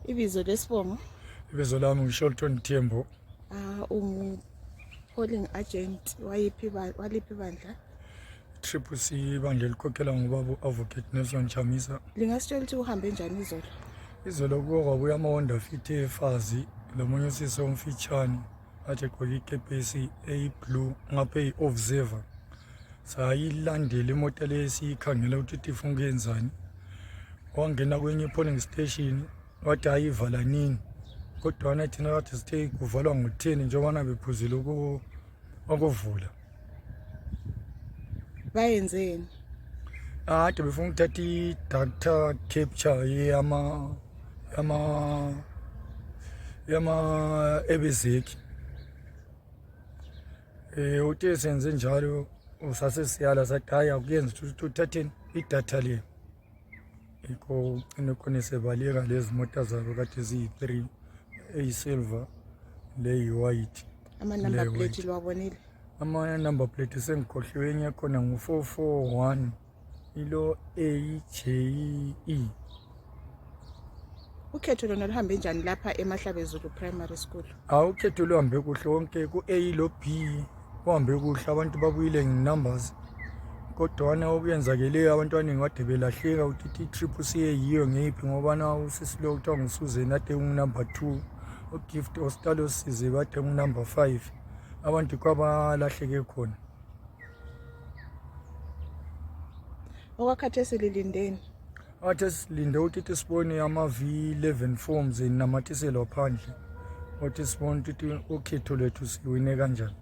Ibizo lesibongo? Ibizo lami ngisholton Thembo. Polling agent waliphi bandla? Triple C bandla elikhokhela ngubaba advocate Nelson Chamisa. Lingasitshela ukuthi uhambe njani izolo? Izolo kwabuya ama-Honda Fit efazi lomunye usisi omfitshane athi egqoke ikepesi eyi-blue ngapha eyi-observer. Sayilandela imoto le siyikhangela ukuthi ifuna ukuyenzani. Wangena kwenye polling station wathi ayivala nini. Kodwa thina kade sithe kuvalwa ngo-10 njengoba bephuzile ukuvula. Bayenzeni? Kade befuna ukuthatha i-data capture yama ebezeki. Uthe senze njalo usase siyala sathi hayi akuyenzi ukuthi uthatheni idatha le. Yikho khona sebaleka lezi mota zabo kade ziyi-3 eyi-silver leyi-white. Ama-number plate lwabonile? Ama-number plate sengikhohliwe enye khona ngu-441 ilo AJE. Ukhetho lona luhambe njani lapha eMahlabezulu Primary School? Ukhetho luhambe kuhle wonke ku-A lo B kuhambe kuhle abantu babuyile nge-numbers. Kodwa okuyenzakeleyo abantu abaningi kade belahleka ukuthi i-triple C yiyo ngeyiphi ngoba usisi lo kuthiwa nguSusan ade ungu-number 2, uGift Ostalo Size kade ungu-number 5. Abantu kwabalahleke khona. Okwakhathesi lilindeni? Athe silinde ukuthi sibone ama-V11 forms enamathiselwa phandle ukuthi sibone ukuthi ukhetho lwethu siwine kanjani.